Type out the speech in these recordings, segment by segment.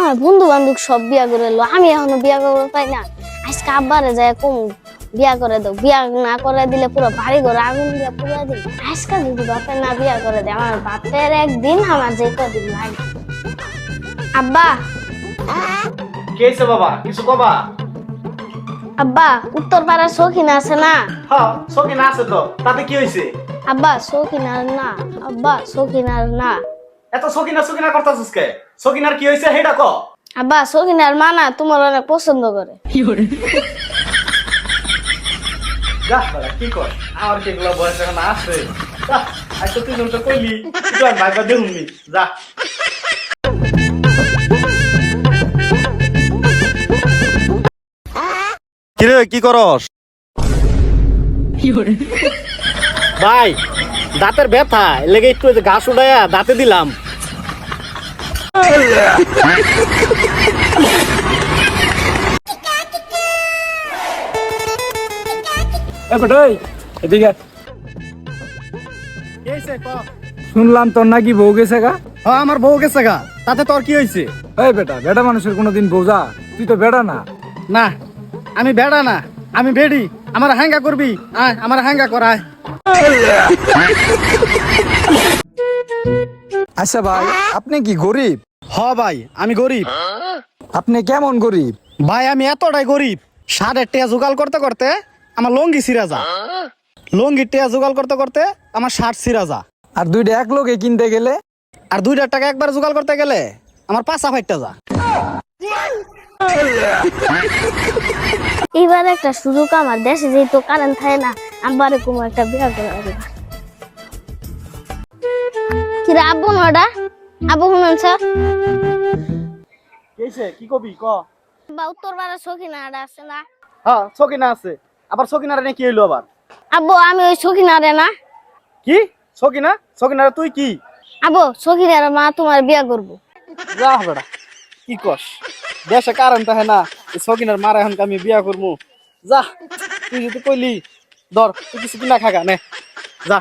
আমার বন্ধু বান্ধব সব বিয়া করে এলো, আমি এখনো বিয়া করতে পাই না। আজকে আব্বারে যায় কম বিয়া করে দাও, বিয়া না করে দিলে পুরো বাড়ি ঘরে আগুন দিয়ে পুরা দিন। আজকে যদি বাপের না বিয়া করে দেয়, আমার বাপের একদিন আমার যে কদিন লাগে। আব্বা কে হইছে বাবা, কিছু বাবা? আব্বা, উত্তর পাড়ার সখিনা আছে না? হ্যাঁ, সকিনা আছে তো, তাতে কি হইছে? আব্বা সখিনার না, আব্বা সখিনার না। এত সকিনা সকিনা করতাছিস কে? সকিনার কি হইছে হেডা ক। আব্বা সখিনার মা না তোমার অনেক পছন্দ করে। যা বাবা, কি কর? আমার কি এগুলা বয়স এখন আছে? যা, আজ তো তুই যখন তো কইলি, তুই আর ভাইবা দেহুননি, যা। কিরে কি করস? ভাই, দাঁতের ব্যথা লেগে একটু ঘাস উঠাইয়া দাঁতে দিলাম। এদিকে কি হইছে ক? শুনলাম তোর নাকি বউ গেছে গা। হ্যাঁ, আমার বউ গেছে গা, তাতে তোর কি হইছে? এই বেটা, বেটা মানুষের কোনোদিন বউ যা? তুই তো বেটা না। না, আমি বেড়া না, আমি বেড়ি। আমার হাঙ্গা করবি, আয় আমার হাঙ্গা করায়। আচ্ছা ভাই, আপনি কি গরিব? হ ভাই, আমি গরিব। আপনি কেমন গরিব? ভাই আমি এতটাই গরিব, সারের টেয়া জোগাড় করতে করতে আমার লঙ্গি ছিঁড়া যা। লঙ্গির টেয়া জোগাড় করতে করতে আমার শার্ট ছিঁড়া যা। আর দুইটা এক লোকে কিনতে গেলে? আর 2 টাকা একবার জোগাড় করতে গেলে আমার পাঁচা ফাইটটা যা। এইবার একটা সুযোগ, আমার দেশে যেহেতু কারেন্ট থাকে না, আব্বারে কোনো একটা বিয়া করে দিবা। কি রে আব্বু নডা? আব্বু শুনছ? কেছে কি কবি ক? বা উত্তর পাড়ার সখিনাটা আছে না? হ্যাঁ, সকিনা আছে। আবার সকিনারে নিয়ে কি হইলো আবার? আব্বু আমি ওই সখিনারে না। কি সকিনা? সকিনারে তুই কি? আব্বু সখিনার মা তোমার বিয়া করবো। যা বেটা, কি কস? দেশে কারণ তাহে না, এই সকিনার মারা এখন আমি বিয়া করবো। যা, তুই যদি কইলি ধর, তুই কিছু কিনা খাগা নে, যা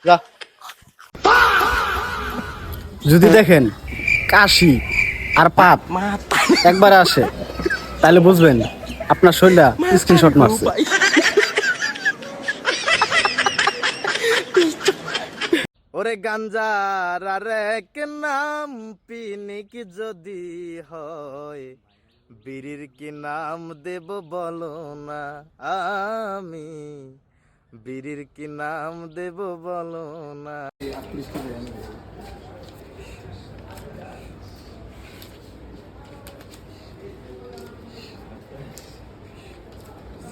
যা। যদি দেখেন কাশি আর পাপ একবারে আসে, তাহলে বুঝবেন আপনার শরীরটা স্ক্রিনশট মারছে। ওরে গাঞ্জার আর এক নাম পিনিক যদি হয়, বিড়ির কি নাম দেব বলো না, আমি বিড়ির কি নাম দেব বলো না।